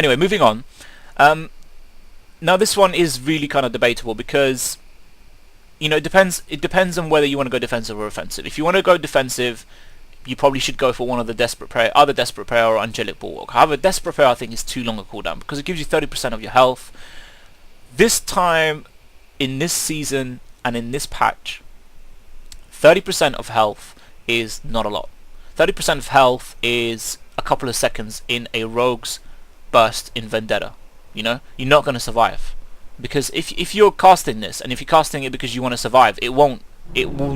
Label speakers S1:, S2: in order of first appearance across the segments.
S1: Anyway, moving on. Um, Now this one is really kind of debatable because it depends. It depends on whether you want to go defensive or offensive. If you want to go defensive, you probably should go for one of the Desperate Prayer, either Desperate Prayer or Angelic Bulwark. However, Desperate Prayer I think is too long a cooldown because it gives you 30% of your health. This time, in this season and in this patch, 30% of health is not a lot. 30% of health is a couple of seconds in a rogue's burst in Vendetta. You're not going to survive. Because if you're casting this, and if you're casting it because you want to survive, it will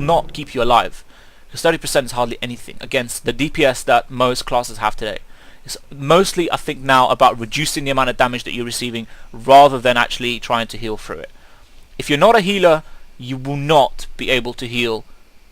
S1: not keep you alive. Because 30% is hardly anything against the DPS that most classes have today. It's mostly, I think, now about reducing the amount of damage that you're receiving rather than actually trying to heal through it. If you're not a healer, you will not be able to heal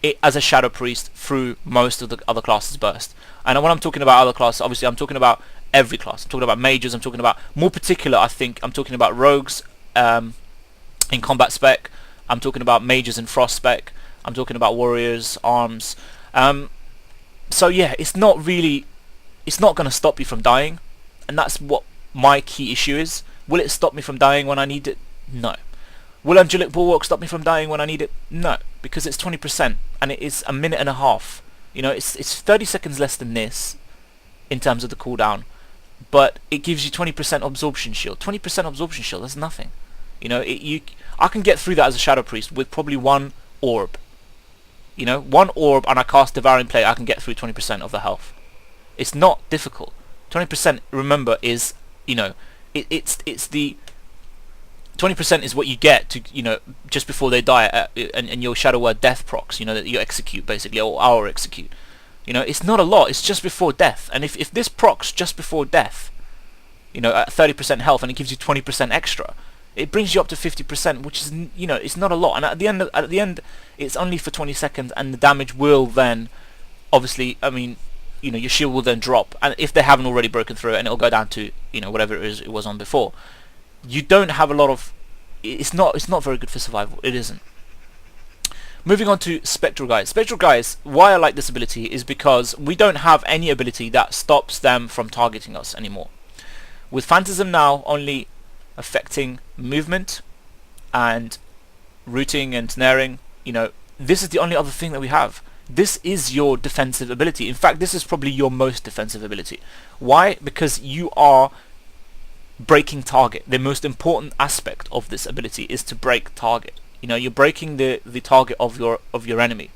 S1: it as a Shadow Priest through most of the other classes' burst. And when I'm talking about other classes, obviously I'm talking about every class. I'm talking about mages, I'm talking about, more particular I think, I'm talking about rogues in combat spec, I'm talking about mages in frost spec, I'm talking about warriors, arms. So yeah, it's not going to stop you from dying, and that's what my key issue is. Will it stop me from dying when I need it? No. Will Angelic Bulwark stop me from dying when I need it? No, because it's 20% and it is a minute and a half. It's 30 seconds less than this in terms of the cooldown, but it gives you 20% absorption shield. 20% absorption shield, that's nothing. I can get through that as a Shadow Priest with probably one orb. One orb and I cast Devouring Plague, I can get through 20% of the health. It's not difficult. 20%, remember, is, it's the 20% is what you get to, just before they die, and your Shadow Word death procs, that you execute basically, or our execute. It's not a lot, it's just before death. And if this procs just before death, at 30% health, and it gives you 20% extra, it brings you up to 50%, which is, it's not a lot. And at the end, it's only for 20 seconds, and the damage will then, obviously, your shield will then drop, and if they haven't already broken through it, and it'll go down to, whatever it was on before. You don't have a lot of, it's not very good for survival. It isn't. Moving on to Spectral Guise. Spectral Guise, why I like this ability is because we don't have any ability that stops them from targeting us anymore. With Phantasm now only affecting movement and rooting and snaring, this is the only other thing that we have. This is your defensive ability. In fact, this is probably your most defensive ability. Why? Because you are breaking target. The most important aspect of this ability is to break target. You're breaking the target of your enemy.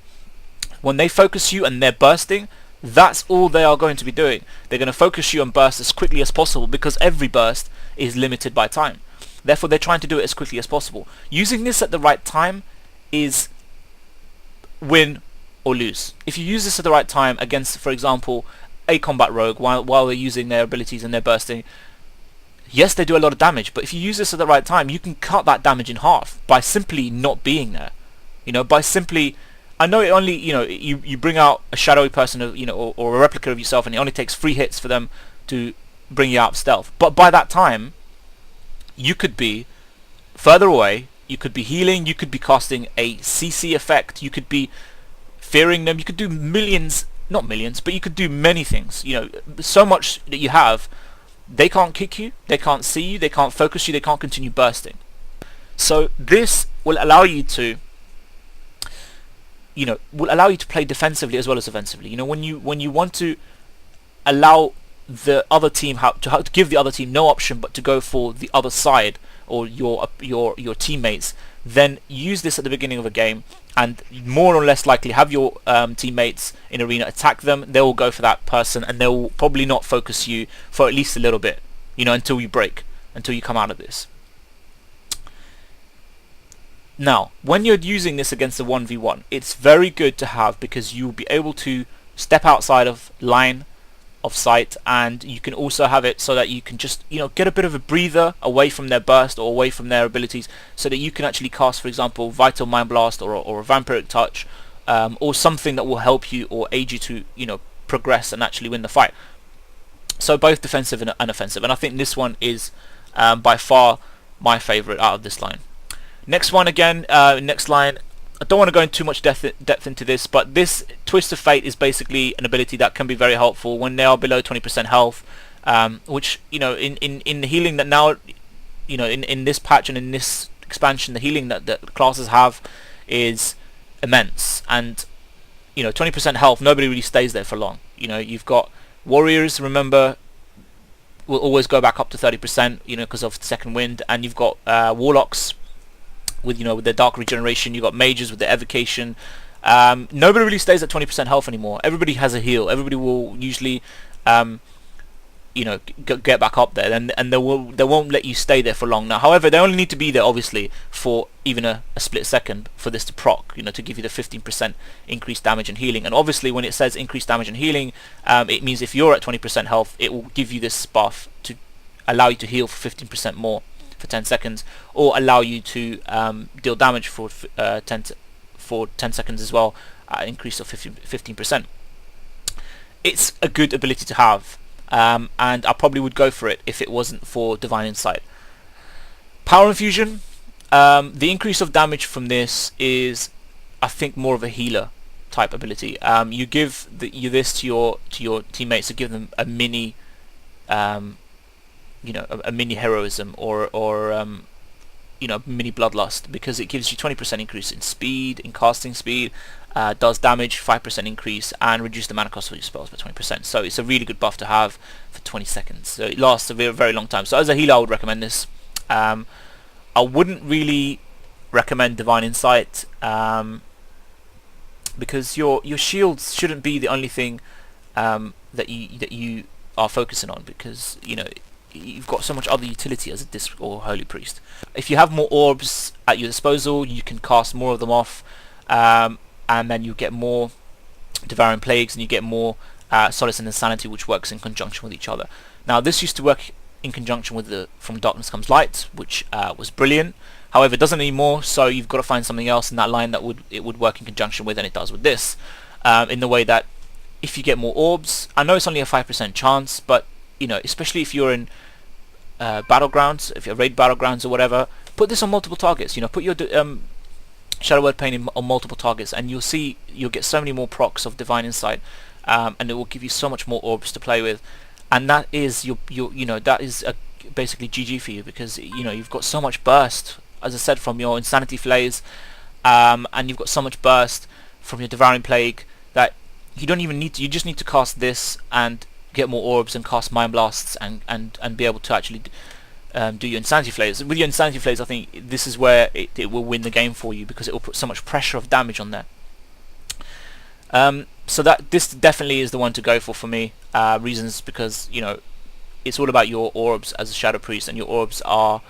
S1: When they focus you and they're bursting, that's all they are going to be doing. They're going to focus you and burst as quickly as possible, because every burst is limited by time. Therefore, they're trying to do it as quickly as possible. Using this at the right time is win or lose. If you use this at the right time against, for example, a combat rogue while they're using their abilities and they're bursting, yes, they do a lot of damage, but if you use this at the right time, you can cut that damage in half by simply not being there. By simply, I know it only, you bring out a shadowy person, or a replica of yourself, and it only takes 3 hits for them to bring you out of stealth. But by that time, you could be further away, you could be healing, you could be casting a CC effect, you could be fearing them, you could do not millions, but you could do many things. So much that you have. They can't kick you, they can't see you, they can't focus you, they can't continue bursting. So this will allow you to, play defensively as well as offensively. When you want to allow the other team to give the other team no option but to go for the other side or your teammates, then use this at the beginning of a game, and more or less likely have your teammates in arena attack them. They will go for that person, and they will probably not focus you for at least a little bit, until you break, until you come out of this. Now, when you're using this against a 1v1, it's very good to have, because you'll be able to step outside of line of sight, and you can also have it so that you can just get a bit of a breather away from their burst or away from their abilities, so that you can actually cast, for example, Vital Mind Blast or a Vampiric Touch, or something that will help you or aid you to progress and actually win the fight. So both defensive and offensive, and I think this one is by far my favorite out of this line. Next one again, next line, I don't want to go into too much depth into this, but this Twist of Fate is basically an ability that can be very helpful when they are below 20% health. which, you know, in the healing that now, you know, in this patch and in this expansion, the healing that classes have is immense. And, you know, 20% health, nobody really stays there for long. You know, you've got warriors, remember, will always go back up to 30%, you know, because of the second wind, and you've got warlocks with, you know, with their dark regeneration. You've got mages with their evocation. Nobody really stays at 20% health anymore. Everybody has a heal. Everybody will usually you know, get back up there, and they won't let you stay there for long. Now, however, they only need to be there obviously for even a split second for this to proc, you know, to give you the 15% increased damage and healing. And obviously when it says increased damage and healing, it means if you're at 20% health, it will give you this buff to allow you to heal for 15% more for 10 seconds, or allow you to deal damage for 10 seconds as well, increase of 15%. It's a good ability to have. And I probably would go for it if it wasn't for Divine Insight. Power Infusion, the increase of damage from this is, I think, more of a healer type ability. You give this to your teammates to give them a mini, you know, a mini heroism, or you know, mini bloodlust, because it gives you 20% increase in speed, in casting speed. Does damage, 5% increase, and reduce the mana cost of your spells by 20%. So it's a really good buff to have for 20 seconds. So it lasts a very, very long time. So as a healer, I would recommend this. I wouldn't really recommend Divine Insight, because your shields shouldn't be the only thing that you are focusing on, because, you know, you've got so much other utility as a disc or holy priest. If you have more orbs at your disposal, you can cast more of them off. And then you get more Devouring Plagues, and you get more Solace and Insanity, which works in conjunction with each other. Now, this used to work in conjunction with the From Darkness Comes Light, which was brilliant. However, it doesn't anymore, so you've got to find something else in that line that it would work in conjunction with, and it does with this. In the way that if you get more orbs, I know it's only a 5% chance, but, you know, especially if you're in battlegrounds, if you're raid battlegrounds or whatever, put this on multiple targets. You know, put your Shadow Word Pain on multiple targets, and you'll get so many more procs of Divine Insight, and it will give you so much more orbs to play with, and that is you know, that is basically GG for you, because, you know, you've got so much burst, as I said, from your Insanity Flays, and you've got so much burst from your Devouring Plague that you don't even need to. You just need to cast this and get more orbs and cast Mind Blasts and be able to actually do your Insanity Flays. With your Insanity Flays, I think this is where it will win the game for you, because it will put so much pressure of damage on there. So that this definitely is the one to go for me. Reasons because, you know, it's all about your orbs as a Shadow Priest, and your orbs are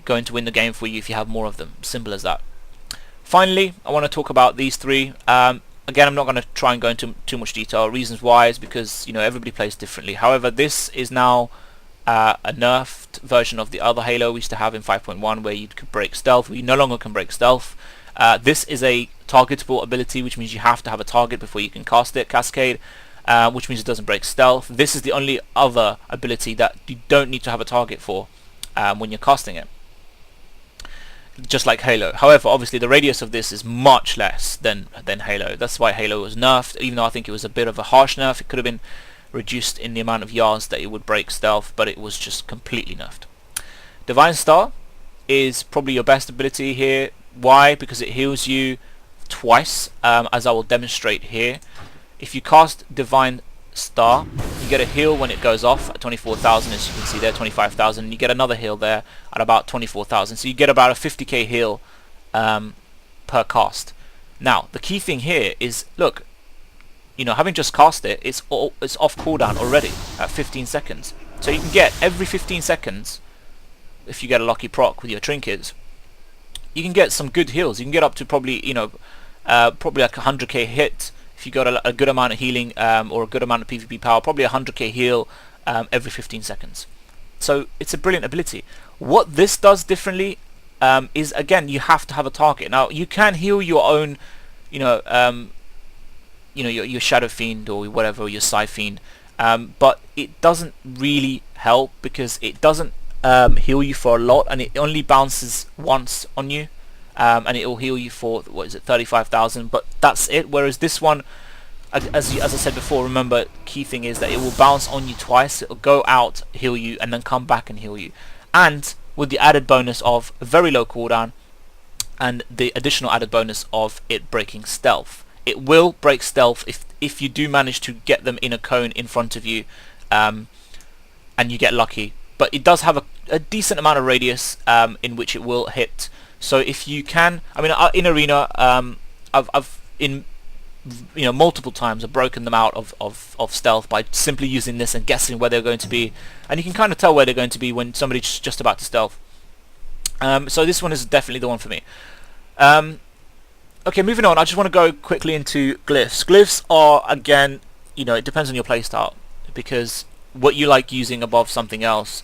S1: going to win the game for you if you have more of them. Simple as that. Finally, I want to talk about these three. Again, I'm not going to try and go into too much detail. Reasons why is because, you know, everybody plays differently. However, this is now a nerfed version of the other Halo we used to have in 5.1, where you could break stealth. We no longer can break stealth. This is a targetable ability, which means you have to have a target before you can cast it. Cascade, which means it doesn't break stealth. This is the only other ability that you don't need to have a target for when you're casting it, just like Halo. However, obviously the radius of this is much less than Halo. That's why Halo was nerfed, even though I think it was a bit of a harsh nerf. It could have been reduced in the amount of yards that it would break stealth, but it was just completely nerfed. Divine Star is probably your best ability here. Why? Because it heals you twice, as I will demonstrate here. If you cast Divine Star, you get a heal when it goes off at 24,000, as you can see there, 25,000, and you get another heal there at about 24,000. So you get about a 50k heal per cast. Now, the key thing here is, look, you know, having just cast it, it's off cooldown already at 15 seconds. So you can get every 15 seconds, if you get a lucky proc with your trinkets, you can get some good heals. You can get up to probably, you know, probably like a 100k hit if you got a good amount of healing, or a good amount of PvP power. Probably a 100k heal every 15 seconds. So it's a brilliant ability. What this does differently is, again, you have to have a target. Now, you can heal your own, you know, your Shadow Fiend or whatever, or your Psi Fiend, but it doesn't really help, because it doesn't heal you for a lot, and it only bounces once on you, and it will heal you for, what is it, 35,000, but that's it. Whereas this one, as I said before, remember, key thing is that it will bounce on you twice. It will go out, heal you, and then come back and heal you. And with the added bonus of a very low cooldown, and the additional added bonus of it breaking stealth. It will break stealth if you do manage to get them in a cone in front of you, and you get lucky. But it does have a decent amount of radius in which it will hit. So if you can, I mean, in arena, I've in multiple times I've broken them out of stealth by simply using this and guessing where they're going to be, and you can kind of tell where they're going to be when somebody's just about to stealth. So this one is definitely the one for me. Okay, moving on. I just want to go quickly into glyphs. Glyphs are, again, it depends on your playstyle, because what you like using above something else,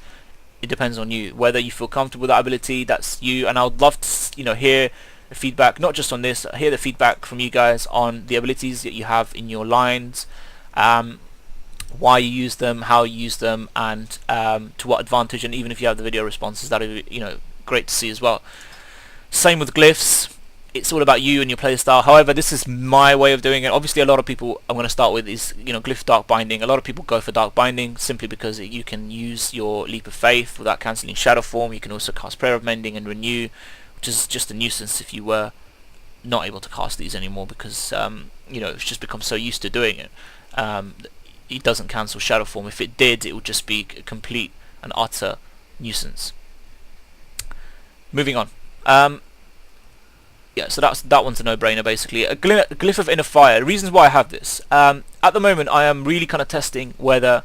S1: it depends on you. Whether you feel comfortable with that ability, that's you. And I would love to, hear the feedback, not just on this, hear the feedback from you guys on the abilities that you have in your lines, why you use them, how you use them, and to what advantage. And even if you have the video responses, that would be, great to see as well. Same with glyphs. It's all about you and your playstyle. However, this is my way of doing it. Obviously, a lot of people I'm going to start with is glyph dark binding. A lot of people go for dark binding simply because you can use your leap of faith without cancelling shadow form. You can also cast prayer of mending and renew, which is just a nuisance if you were not able to cast these anymore, because it's just become so used to doing it. It doesn't cancel shadow form. If it did, it would just be a complete and utter nuisance. Moving on. Yeah, so that one's a no-brainer basically. A glyph of inner fire. Reasons why I have this. At the moment, I am really kind of testing whether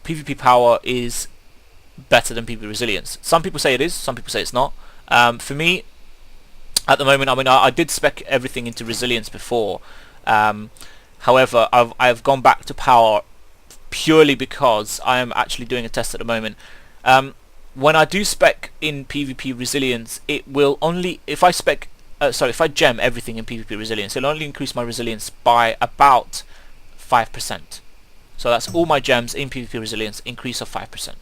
S1: PvP power is better than PvP resilience. Some people say it is. Some people say it's not. For me, at the moment, I mean, I did spec everything into resilience before. However, I've gone back to power purely because I am actually doing a test at the moment. When I do spec in PvP resilience, it will only, if I gem everything in PvP resilience, it'll only increase my resilience by about 5%. So that's all my gems in PvP resilience, increase of 5%.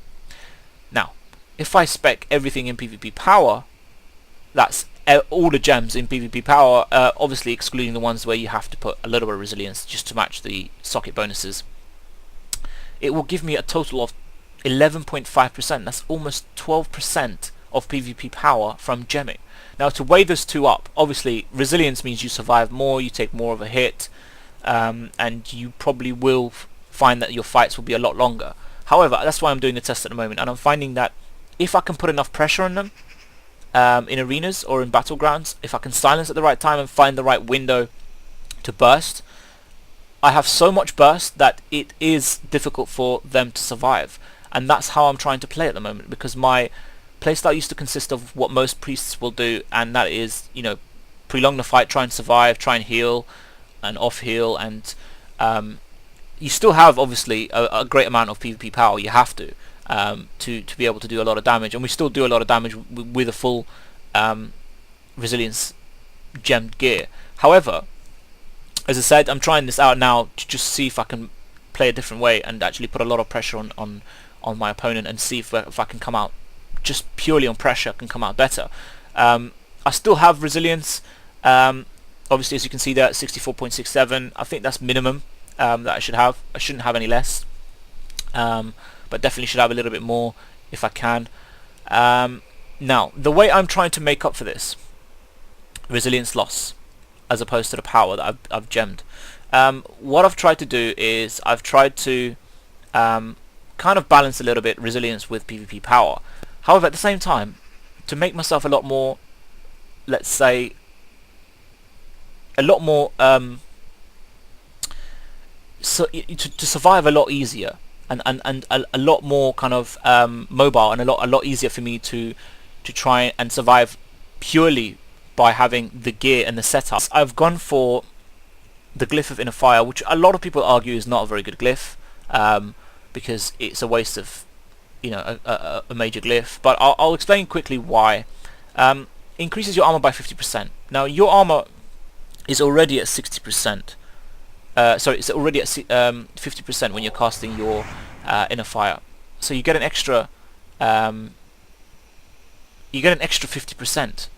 S1: Now, if I spec everything in PvP power, that's all the gems in PvP power, obviously excluding the ones where you have to put a little bit of resilience just to match the socket bonuses. It will give me a total of 11.5%. That's almost 12% of PvP power from gemming. Now, to weigh those two up, obviously resilience means you survive more, you take more of a hit, and you probably will find that your fights will be a lot longer. However, that's why I'm doing the test at the moment, and I'm finding that if I can put enough pressure on them in arenas or in battlegrounds, if I can silence at the right time and find the right window to burst, I have so much burst that it is difficult for them to survive. And that's how I'm trying to play at the moment, because my playstyle used to consist of what most priests will do, and that is, prolong the fight, try and survive, try and heal, and off heal, and you still have obviously a great amount of PvP power. You have to be able to do a lot of damage, and we still do a lot of damage with a full resilience gemmed gear. However, as I said, I'm trying this out now to just see if I can play a different way and actually put a lot of pressure on my opponent, and see if I can come out just purely on pressure, can come out better. I still have resilience, obviously, as you can see there at 64.67. I think that's minimum that I should have. I shouldn't have any less, but definitely should have a little bit more if I can. Now, the way I'm trying to make up for this resilience loss, as opposed to the power that I've gemmed, what I've tried to do is I've tried to kind of balance a little bit resilience with PvP power. However, at the same time, to make myself a lot more, let's say, a lot more to survive a lot easier, and a lot more kind of mobile, and a lot easier for me to try and survive purely by having the gear and the setup. I've gone for the Glyph of Inner Fire, which a lot of people argue is not a very good glyph, because it's a waste of a major glyph. But I'll explain quickly why. Increases your armor by 50%. Now, your armor is already at 60%. Sorry, it's already at 50% when you're casting your Inner Fire. So you get an extra 50%.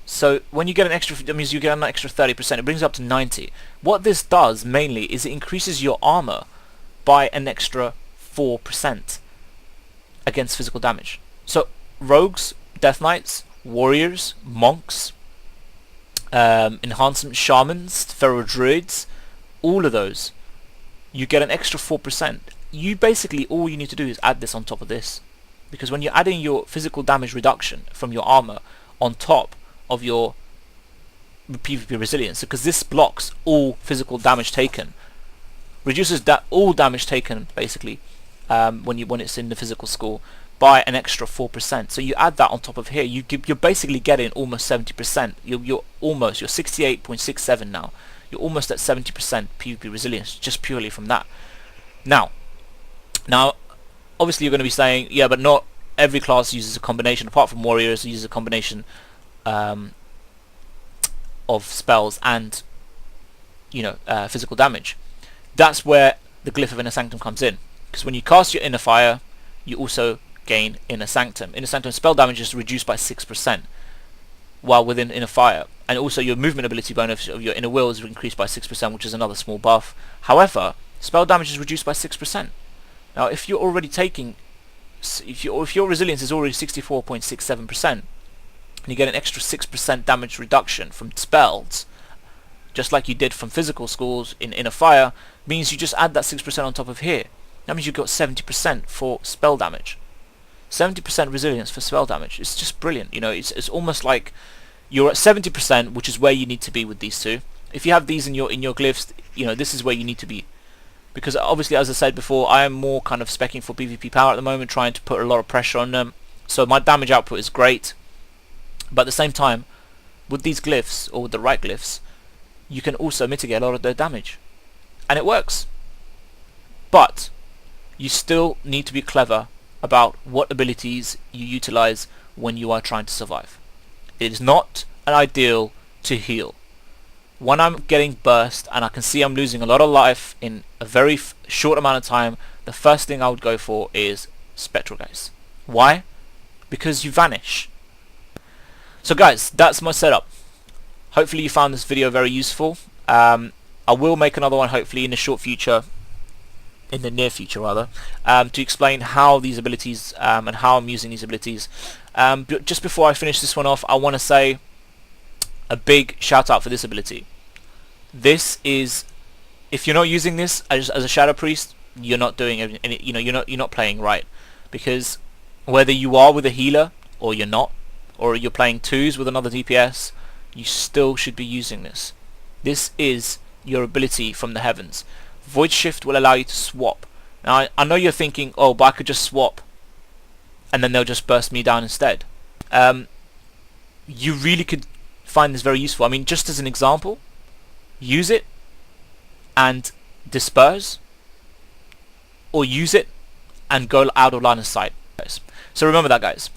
S1: So when you get an extra, that means you get an extra 30%. It brings it up to 90. What this does mainly is it increases your armor by an extra 4% against physical damage. So rogues, death knights, warriors, monks, enhancement shamans, feral druids, all of those, you get an extra 4%. You basically, all you need to do is add this on top of this, because when you're adding your physical damage reduction from your armor on top of your PvP resilience, because this blocks all physical damage taken, reduces all damage taken basically when it's in the physical score by an extra 4%. So you add that on top of here, you're basically getting almost 70%. You're 68.67 now. You're almost at 70% PvP resilience just purely from that. Now, obviously you're going to be saying, yeah, but not every class uses a combination. Apart from warriors, uses a combination of spells and physical damage. That's where the Glyph of Inner Sanctum comes in, because when you cast your Inner Fire, you also gain Inner Sanctum. Inner Sanctum spell damage is reduced by 6% while within Inner Fire, and also your movement ability bonus of your Inner Will is increased by 6%, which is another small buff. However, spell damage is reduced by 6%. Now, if you're already taking, if your resilience is already 64.67%, and you get an extra 6% damage reduction from spells, just like you did from physical scores in Inner Fire, means you just add that 6% on top of here. That means you've got 70% for spell damage. 70% resilience for spell damage. It's just brilliant. It's almost like you're at 70%, which is where you need to be with these two. If you have these in your glyphs, this is where you need to be. Because obviously, as I said before, I am more kind of specking for PvP power at the moment, trying to put a lot of pressure on them. So my damage output is great. But at the same time, with these glyphs, or with the right glyphs, you can also mitigate a lot of their damage. And it works. But you still need to be clever about what abilities you utilize when you are trying to survive. It is not an ideal to heal. When I'm getting burst and I can see I'm losing a lot of life in a very short amount of time, the first thing I would go for is Spectral Gaze. Why? Because you vanish. So guys, that's my setup. Hopefully you found this video very useful. I will make another one hopefully in the short future, in the near future rather, to explain how these abilities and how I'm using these abilities. But just before I finish this one off, I want to say a big shout out for this ability. This is, if you're not using this as a Shadow Priest, you're not doing any, you're not playing right, because whether you are with a healer or you're not, or you're playing twos with another DPS, you still should be using this. This is your ability from the heavens. Void Shift will allow you to swap. Now I know you're thinking, oh, but I could just swap and then they'll just burst me down instead. You really could find this very useful. I mean, just as an example, use it and disperse, or use it and go out of line of sight. So remember that, guys.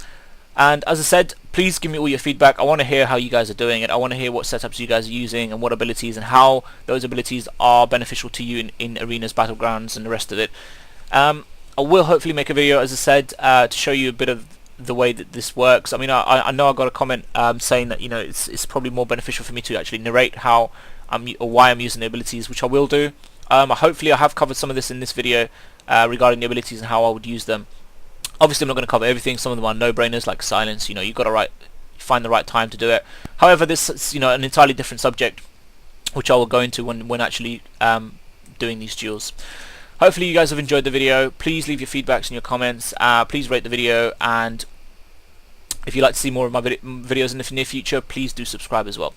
S1: And as I said, please give me all your feedback. I want to hear how you guys are doing it. I want to hear what setups you guys are using and what abilities and how those abilities are beneficial to you in arenas, battlegrounds, and the rest of it. I will hopefully make a video, as I said, to show you a bit of the way that this works. I mean, I know I got a comment saying that it's probably more beneficial for me to actually narrate how or why I'm using the abilities, which I will do. Hopefully I have covered some of this in this video regarding the abilities and how I would use them. Obviously I'm not going to cover everything. Some of them are no-brainers, like silence. You've got to find the right time to do it. However, this is an entirely different subject, which I will go into when actually doing these duels. Hopefully you guys have enjoyed the video. Please leave your feedbacks in your comments. Please rate the video, and if you'd like to see more of my videos in the near future, please do subscribe as well.